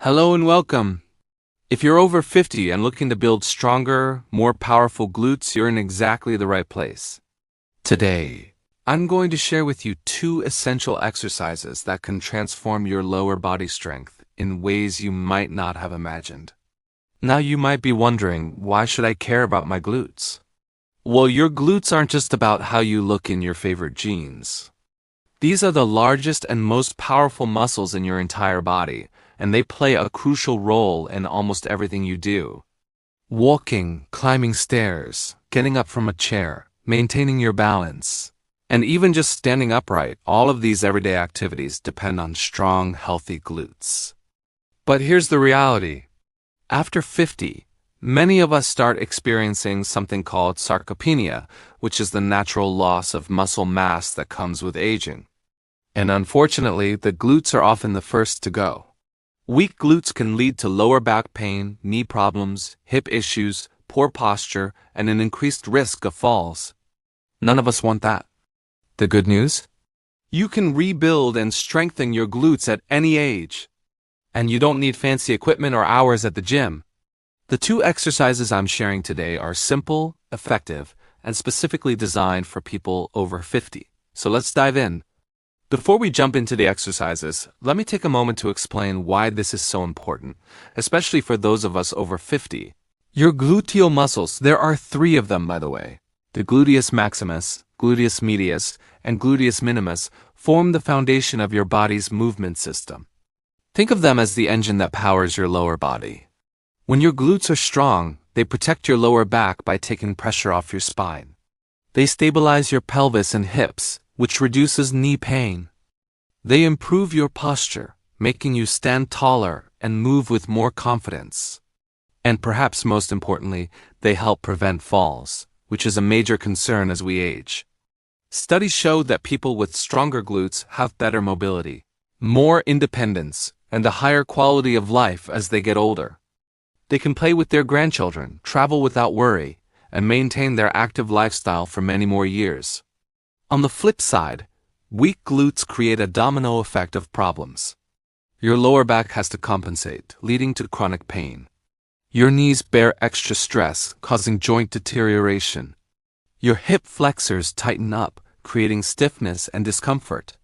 Hello and welcome. If you're over 50 and looking to build stronger, more powerful glutes, you're in exactly the right place. Today, I'm going to share with you 2 essential exercises that can transform your lower body strength in ways you might not have imagined. Now you might be wondering, why should I care about my glutes? Well, your glutes aren't just about how you look in your favorite jeans. These are the largest and most powerful muscles in your entire body, and they play a crucial role in almost everything you do. Walking, climbing stairs, getting up from a chair, maintaining your balance, and even just standing upright, all of these everyday activities depend on strong, healthy glutes. But here's the reality. After 50, many of us start experiencing something called sarcopenia, which is the natural loss of muscle mass that comes with aging. And unfortunately, the glutes are often the first to go. Weak glutes can lead to lower back pain, knee problems, hip issues, poor posture, and an increased risk of falls. None of us want that. The good news? You can rebuild and strengthen your glutes at any age. And you don't need fancy equipment or hours at the gym. The 2 exercises I'm sharing today are simple, effective, and specifically designed for people over 50. So let's dive in. Before we jump into the exercises, let me take a moment to explain why this is so important, especially for those of us over 50. Your gluteal muscles, there are 3 of them by the way. The gluteus maximus, gluteus medius, and gluteus minimus form the foundation of your body's movement system. Think of them as the engine that powers your lower body. When your glutes are strong, they protect your lower back by taking pressure off your spine. They stabilize your pelvis and hips, which reduces knee pain. They improve your posture, making you stand taller and move with more confidence. And perhaps most importantly, they help prevent falls, which is a major concern as we age. Studies show that people with stronger glutes have better mobility, more independence, and a higher quality of life as they get older. They can play with their grandchildren, travel without worry, and maintain their active lifestyle for many more years. On the flip side, weak glutes create a domino effect of problems. Your lower back has to compensate, leading to chronic pain. Your knees bear extra stress, causing joint deterioration. Your hip flexors tighten up, creating stiffness and discomfort.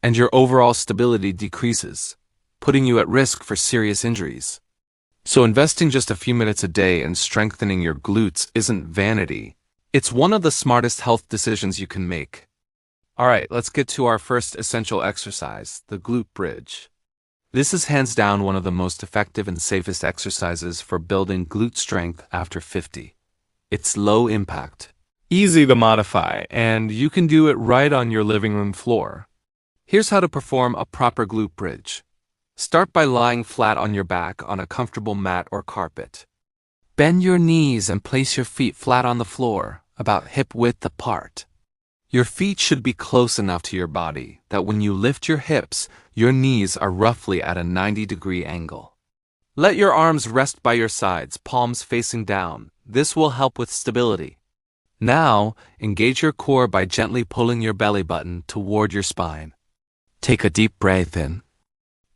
And your overall stability decreases, putting you at risk for serious injuries. So investing just a few minutes a day in strengthening your glutes isn't vanity. It's one of the smartest health decisions you can make. Alright, let's get to our first essential exercise, the glute bridge. This is hands down one of the most effective and safest exercises for building glute strength after 50. It's low impact, easy to modify, and you can do it right on your living room floor. Here's how to perform a proper glute bridge. Start by lying flat on your back on a comfortable mat or carpet. Bend your knees and place your feet flat on the floor, about hip width apart. Your feet should be close enough to your body that when you lift your hips, your knees are roughly at a 90-degree angle. Let your arms rest by your sides, palms facing down. This will help with stability. Now, engage your core by gently pulling your belly button toward your spine. Take a deep breath in.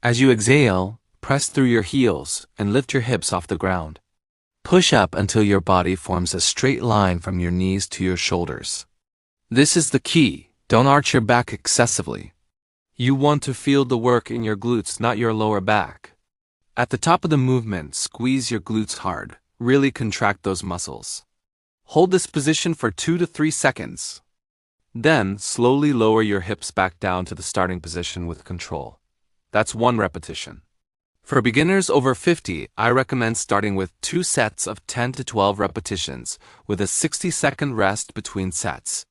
As you exhale, press through your heels and lift your hips off the ground. Push up until your body forms a straight line from your knees to your shoulders. This is the key. Don't arch your back excessively. You want to feel the work in your glutes, not your lower back. At the top of the movement, squeeze your glutes hard. Really contract those muscles. Hold this position for 2 to 3 seconds. Then, slowly lower your hips back down to the starting position with control. That's 1 repetition. For beginners over 50, I recommend starting with 2 sets of 10 to 12 repetitions with a 60-second rest between sets.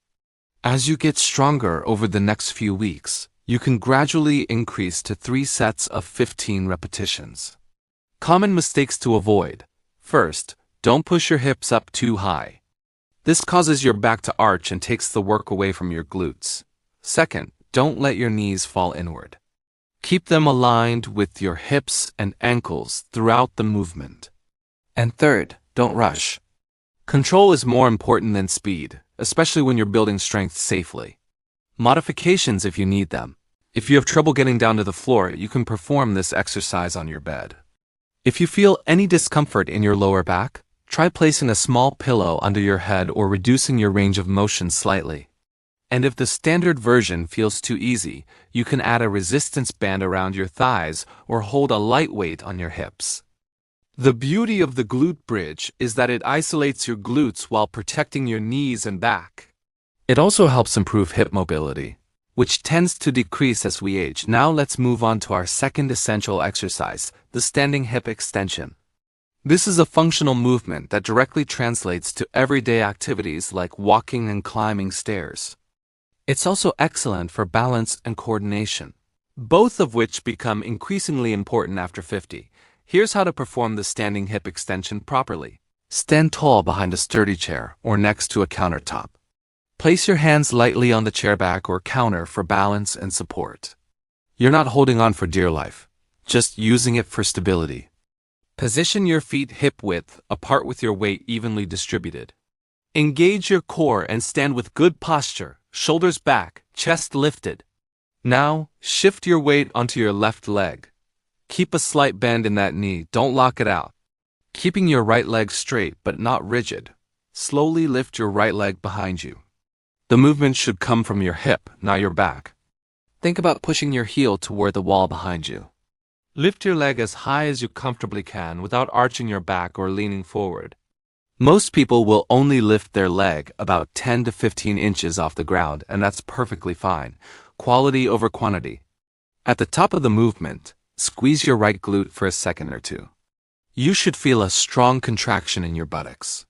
As you get stronger over the next few weeks, you can gradually increase to 3 sets of 15 repetitions. Common mistakes to avoid. First, don't push your hips up too high. This causes your back to arch and takes the work away from your glutes. Second, don't let your knees fall inward. Keep them aligned with your hips and ankles throughout the movement. And third, don't rush. Control is more important than speed, especially when you're building strength safely. Modifications if you need them. If you have trouble getting down to the floor, you can perform this exercise on your bed. If you feel any discomfort in your lower back, try placing a small pillow under your head or reducing your range of motion slightly. And if the standard version feels too easy, you can add a resistance band around your thighs or hold a light weight on your hips. The beauty of the glute bridge is that it isolates your glutes while protecting your knees and back. It also helps improve hip mobility, which tends to decrease as we age. Now let's move on to our second essential exercise, the standing hip extension. This is a functional movement that directly translates to everyday activities like walking and climbing stairs. It's also excellent for balance and coordination, both of which become increasingly important after 50. Here's how to perform the standing hip extension properly. Stand tall behind a sturdy chair or next to a countertop. Place your hands lightly on the chair back or counter for balance and support. You're not holding on for dear life, just using it for stability. Position your feet hip width apart with your weight evenly distributed. Engage your core and stand with good posture, shoulders back, chest lifted. Now, shift your weight onto your left leg. Keep a slight bend in that knee, don't lock it out. Keeping your right leg straight but not rigid, slowly lift your right leg behind you. The movement should come from your hip, not your back. Think about pushing your heel toward the wall behind you. Lift your leg as high as you comfortably can without arching your back or leaning forward. Most people will only lift their leg about 10 to 15 inches off the ground, and that's perfectly fine. Quality over quantity. At the top of the movement, squeeze your right glute for a second or two. You should feel a strong contraction in your buttocks.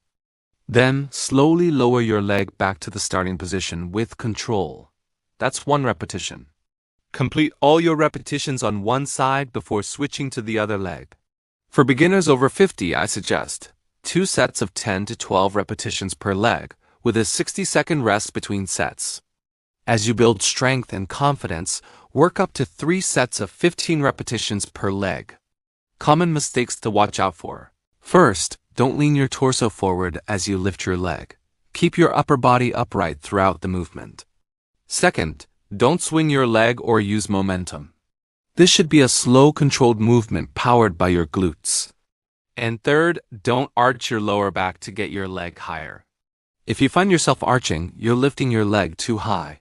Then, slowly lower your leg back to the starting position with control. That's 1 repetition. Complete all your repetitions on one side before switching to the other leg. For beginners over 50, I suggest 2 sets of 10 to 12 repetitions per leg, with a 60-second rest between sets. As you build strength and confidence, work up to 3 sets of 15 repetitions per leg. Common mistakes to watch out for. First, don't lean your torso forward as you lift your leg. Keep your upper body upright throughout the movement. Second, don't swing your leg or use momentum. This should be a slow, controlled movement powered by your glutes. And third, don't arch your lower back to get your leg higher. If you find yourself arching, you're lifting your leg too high.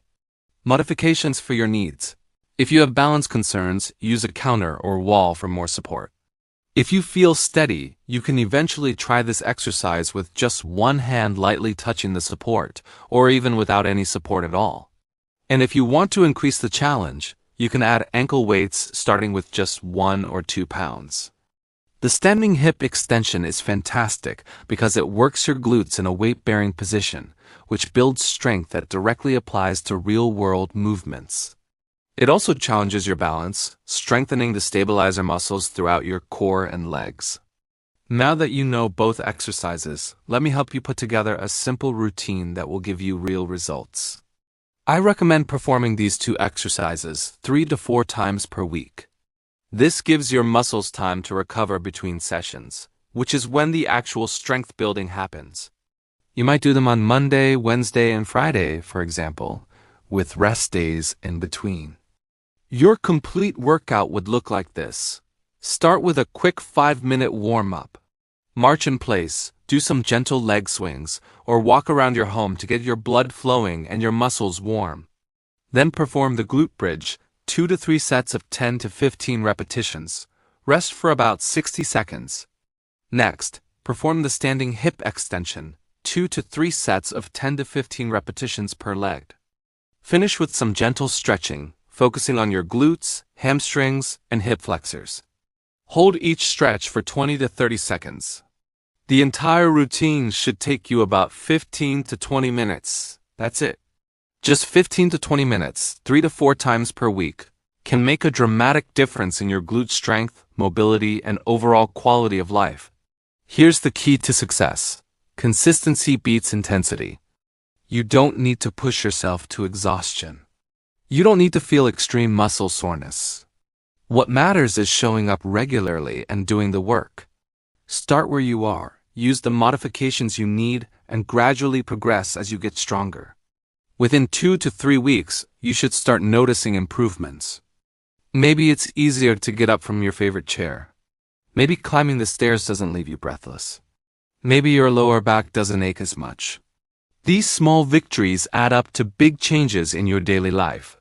Modifications for your needs. If you have balance concerns, use a counter or wall for more support. If you feel steady, you can eventually try this exercise with just one hand lightly touching the support, or even without any support at all. And if you want to increase the challenge, you can add ankle weights starting with just 1 or 2 pounds. The standing hip extension is fantastic because it works your glutes in a weight-bearing position, which builds strength that directly applies to real-world movements. It also challenges your balance, strengthening the stabilizer muscles throughout your core and legs. Now that you know both exercises, let me help you put together a simple routine that will give you real results. I recommend performing these 2 exercises 3 to 4 times per week. This gives your muscles time to recover between sessions, which is when the actual strength building happens. You might do them on Monday, Wednesday, and Friday, for example, with rest days in between. Your complete workout would look like this. Start with a quick 5-minute warm-up. March in place, do some gentle leg swings, or walk around your home to get your blood flowing and your muscles warm. Then perform the glute bridge, 2 to 3 sets of 10 to 15 repetitions. Rest for about 60 seconds. Next, perform the standing hip extension, 2 to 3 sets of 10 to 15 repetitions per leg. Finish with some gentle stretching, focusing on your glutes, hamstrings, and hip flexors. Hold each stretch for 20 to 30 seconds. The entire routine should take you about 15 to 20 minutes. That's it. Just 15 to 20 minutes, 3 to 4 times per week, can make a dramatic difference in your glute strength, mobility, and overall quality of life. Here's the key to success. Consistency beats intensity. You don't need to push yourself to exhaustion. You don't need to feel extreme muscle soreness. What matters is showing up regularly and doing the work. Start where you are, use the modifications you need, and gradually progress as you get stronger. Within 2 to 3 weeks, you should start noticing improvements. Maybe it's easier to get up from your favorite chair. Maybe climbing the stairs doesn't leave you breathless. Maybe your lower back doesn't ache as much. These small victories add up to big changes in your daily life.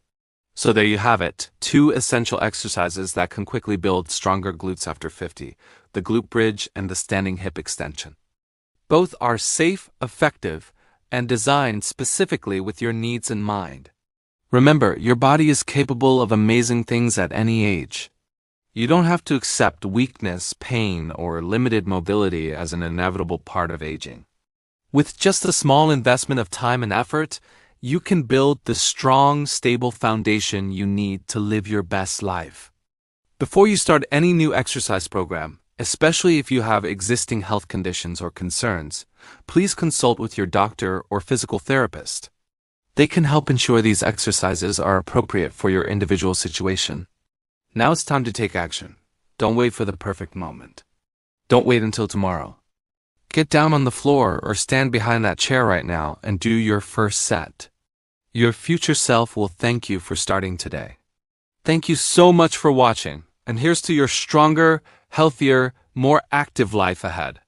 So there you have it, 2 essential exercises that can quickly build stronger glutes after 50, the glute bridge and the standing hip extension. Both are safe, effective, and designed specifically with your needs in mind. Remember, your body is capable of amazing things at any age. You don't have to accept weakness, pain, or limited mobility as an inevitable part of aging. With just a small investment of time and effort, you can build the strong, stable foundation you need to live your best life. Before you start any new exercise program, especially if you have existing health conditions or concerns, please consult with your doctor or physical therapist. They can help ensure these exercises are appropriate for your individual situation. Now it's time to take action. Don't wait for the perfect moment. Don't wait until tomorrow. Get down on the floor or stand behind that chair right now and do your first set. Your future self will thank you for starting today. Thank you so much for watching, and here's to your stronger, healthier, more active life ahead.